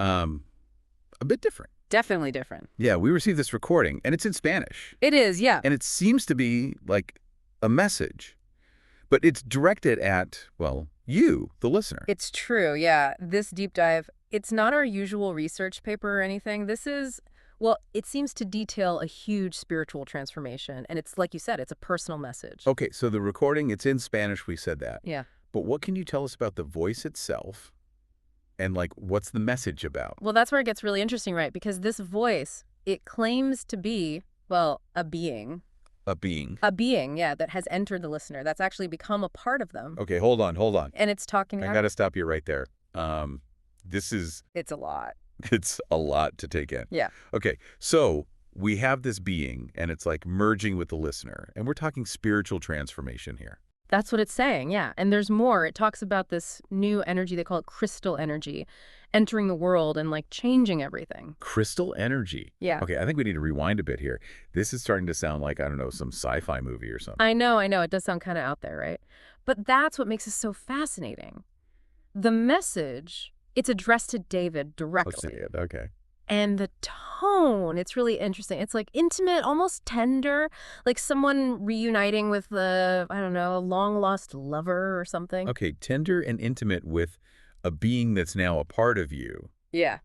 Um, a bit different. Definitely different. Yeah, we received this recording, and it's in Spanish. It is, yeah. And it seems to be like a message. But it's directed at, well, you, the listener. It's true, yeah. This deep dive, it's not our usual research paper or anything. This is, well, it seems to detail a huge spiritual transformation. And it's, like you said, it's a personal message. Okay, so the recording, it's in Spanish, we said that. Yeah. But what can you tell us about the voice itself? And, like, what's the message about? Well, that's where it gets really interesting, right? Because this voice, it claims to be, well, a being. A being. A being, yeah, that has entered the listener. That's actually become a part of them. Okay, hold on. And it's talking I got to stop you right there. This is... It's a lot. It's a lot to take in. Yeah. Okay, so we have this being, and it's like merging with the listener. And we're talking spiritual transformation here. That's what it's saying, yeah. And there's more. It talks about this new energy, they call it crystal energy, entering the world and, like, changing everything. Crystal energy. Yeah. Okay, I think we need to rewind a bit here. This is starting to sound like, I don't know, some sci-fi movie or something. I know. It does sound kind of out there, right? But that's what makes it so fascinating. The message, it's addressed to David directly. Let's see it, okay. And the tone, it's really interesting. It's like intimate, almost tender, like someone reuniting with a long-lost lover or something. Okay, tender and intimate with a being that's now a part of you. Yeah.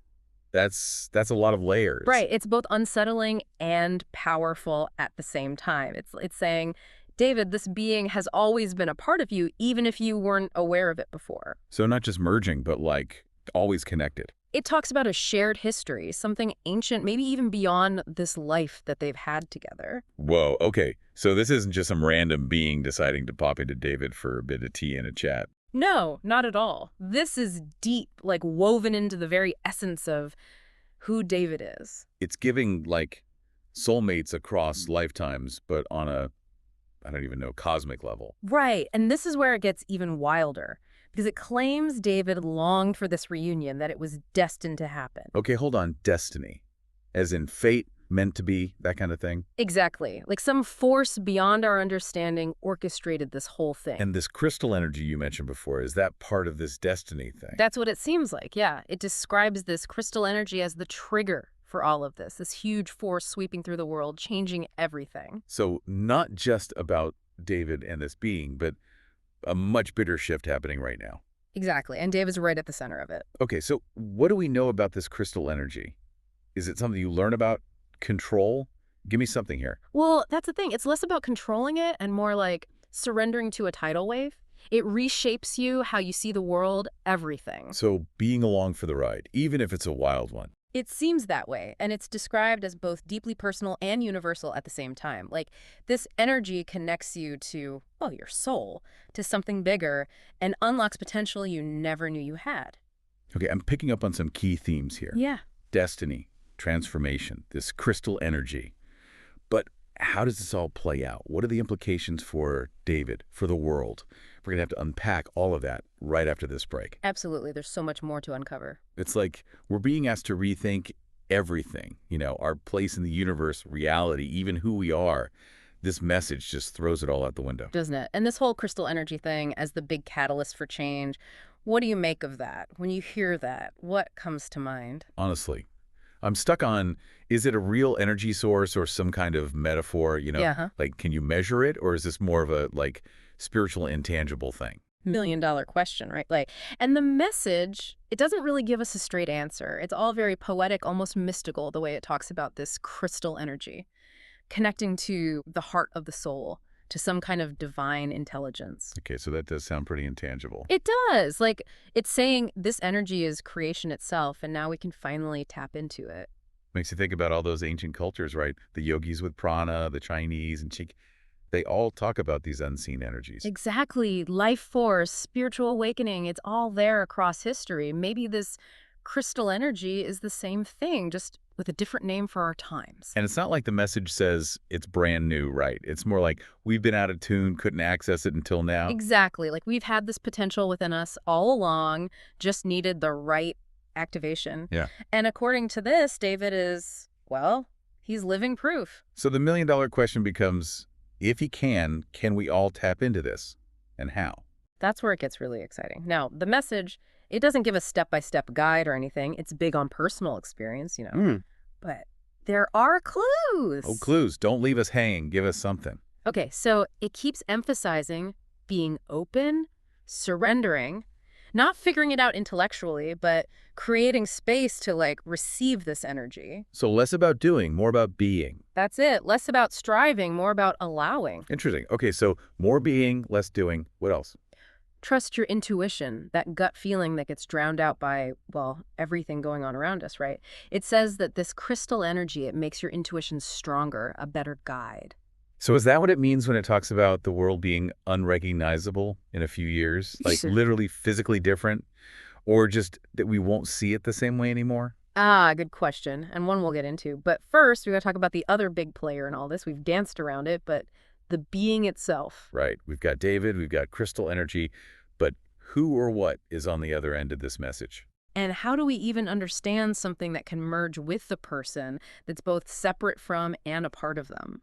That's a lot of layers. Right. It's both unsettling and powerful at the same time. It's saying, David, this being has always been a part of you, even if you weren't aware of it before. So not just merging, but, like, always connected. It talks about a shared history, something ancient, maybe even beyond this life that they've had together. Whoa, okay. So this isn't just some random being deciding to pop into David for a bit of tea and a chat. No, not at all. This is deep, like woven into the very essence of who David is. It's giving, like, soulmates across lifetimes, but on a, I don't even know, cosmic level. Right, and this is where it gets even wilder. Because it claims David longed for this reunion, that it was destined to happen. Okay, hold on. Destiny. As in fate, meant to be, that kind of thing? Exactly. Like some force beyond our understanding orchestrated this whole thing. And this crystal energy you mentioned before, is that part of this destiny thing? That's what it seems like, yeah. It describes this crystal energy as the trigger for all of this huge force sweeping through the world, changing everything. So not just about David and this being, but a much bigger shift happening right now. Exactly, and David's right at the center of it. Okay, so what do we know about this crystal energy? Is it something you learn about? Control? Give me something here. Well, that's the thing. It's less about controlling it and more like surrendering to a tidal wave. It reshapes you, how you see the world, everything. So being along for the ride, even if it's a wild one. It seems that way, and it's described as both deeply personal and universal at the same time. Like, this energy connects you to, well, your soul, to something bigger, and unlocks potential you never knew you had. Okay, I'm picking up on some key themes here. Yeah. Destiny, transformation, this crystal energy. But how does this all play out? What are the implications for David, for the world? We're going to have to unpack all of that right after this break. Absolutely. There's so much more to uncover. It's like we're being asked to rethink everything, you know, our place in the universe, reality, even who we are. This message just throws it all out the window. Doesn't it? And this whole crystal energy thing as the big catalyst for change, what do you make of that? When you hear that, what comes to mind? Honestly, I'm stuck on, is it a real energy source or some kind of metaphor, you know? Yeah, Like, can you measure it, or is this more of a, like, spiritual intangible thing? $1 million question, right? Like, and the message, it doesn't really give us a straight answer. It's all very poetic, almost mystical, the way it talks about this crystal energy, connecting to the heart of the soul, to some kind of divine intelligence. Okay, so that does sound pretty intangible. It does. Like, it's saying this energy is creation itself, and now we can finally tap into it. Makes you think about all those ancient cultures, right? The yogis with prana, the Chinese and Qi. They all talk about these unseen energies. Exactly. Life force, spiritual awakening, it's all there across history. Maybe this crystal energy is the same thing, just with a different name for our times. And it's not like the message says it's brand new, right? It's more like we've been out of tune, couldn't access it until now. Exactly. Like we've had this potential within us all along, just needed the right activation. Yeah. And according to this, David is, well, he's living proof. So the $1 million question becomes, if he can we all tap into this? And how? That's where it gets really exciting. Now, the message, It doesn't give a step-by-step guide or anything. It's big on personal experience, Hmm. But there are Oh, clues. clues. Don't leave us hanging. Give us something. Okay, so it keeps emphasizing being open, surrendering, not figuring it out intellectually, but creating space to receive this energy. So less about doing, more about being. That's it. Less about striving, more about allowing. Interesting. Okay, so more being, less doing. What else? Trust your intuition, that gut feeling that gets drowned out by, well, everything going on around us, right? It says that this crystal energy, it makes your intuition stronger, a better guide. So is that what it means when it talks about the world being unrecognizable in a few years? Like literally physically different? Or just that we won't see it the same way anymore? Good question, and one we'll get into. But first, we got to talk about the other big player in all this. We've danced around it, but the being itself. Right. We've got David, we've got crystal energy, but who or what is on the other end of this message? And how do we even understand something that can merge with the person that's both separate from and a part of them?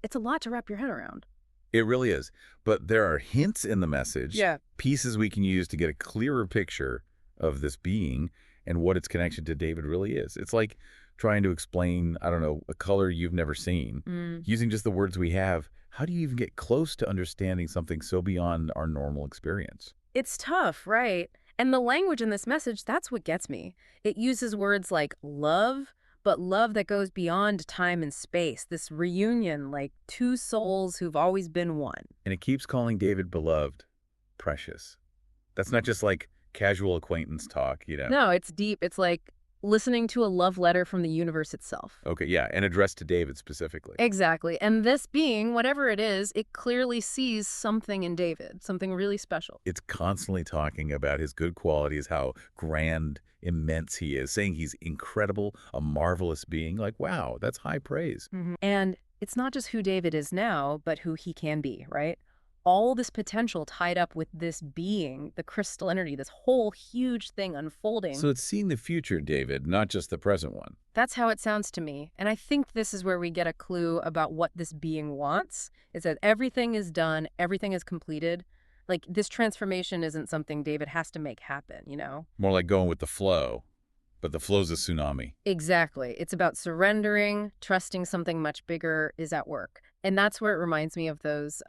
It's a lot to wrap your head around. It really is. But there are hints in the message, Yeah. pieces we can use to get a clearer picture of this being and what its connection to David really is. It's like trying to explain, I don't know, a color you've never seen. Using just the words we have, how do you even get close to understanding something so beyond our normal experience? It's tough, right? And the language in this message, that's what gets me. It uses words like love, but love that goes beyond time and space. This reunion, like two souls who've always been one. And it keeps calling David beloved, precious. That's not just like casual acquaintance talk. No, it's deep. It's like listening to a love letter from the universe itself. Okay, yeah, and addressed to David specifically. Exactly. And this being, whatever it is, it clearly sees something in David, something really special. It's constantly talking about his good qualities, how grand, immense he is, saying he's incredible, a marvelous being. Like, wow, that's high praise. And it's not just who David is now, but who he can be, right? All this potential tied up with this being, the crystal energy, this whole huge thing unfolding. So it's seeing the future, David, not just the present one. That's how it sounds to me. And I think this is where we get a clue about what this being wants, is that everything is done, everything is completed. Like, this transformation isn't something David has to make happen? More like going with the flow, but the flow's a tsunami. Exactly. It's about surrendering, trusting something much bigger is at work. And that's where it reminds me of those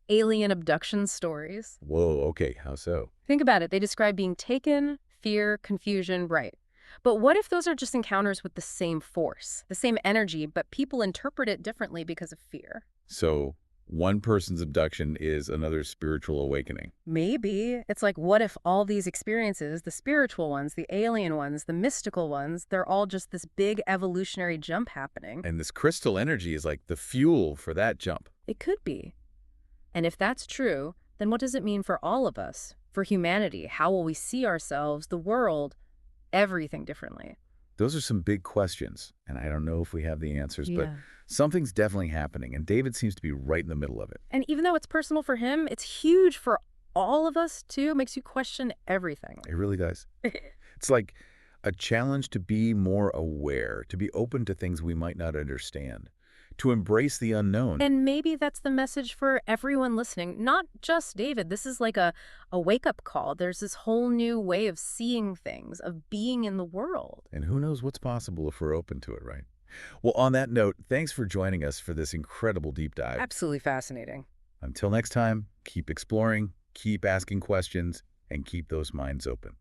alien abduction stories. Whoa, okay, how so? Think about it. They describe being taken, fear, confusion, right. But what if those are just encounters with the same force, the same energy, but people interpret it differently because of fear? So one person's abduction is another spiritual awakening. Maybe. It's like, what if all these experiences, the spiritual ones, the alien ones, the mystical ones, they're all just this big evolutionary jump happening? And this crystal energy is like the fuel for that jump. It could be. And if that's true, then what does it mean for all of us, for humanity? How will we see ourselves, the world, everything differently? Those are some big questions, and I don't know if we have the answers, but Yeah. something's definitely happening, and David seems to be right in the middle of it. And even though it's personal for him, it's huge for all of us, too. It makes you question everything. It really does. It's like a challenge to be more aware, to be open to things we might not understand, to embrace the unknown. And maybe that's the message for everyone listening, not just David. This is like a wake-up call. There's this whole new way of seeing things, of being in the world. And who knows what's possible if we're open to it, right? Well, on that note, thanks for joining us for this incredible deep dive. Absolutely fascinating. Until next time, keep exploring, keep asking questions, and keep those minds open.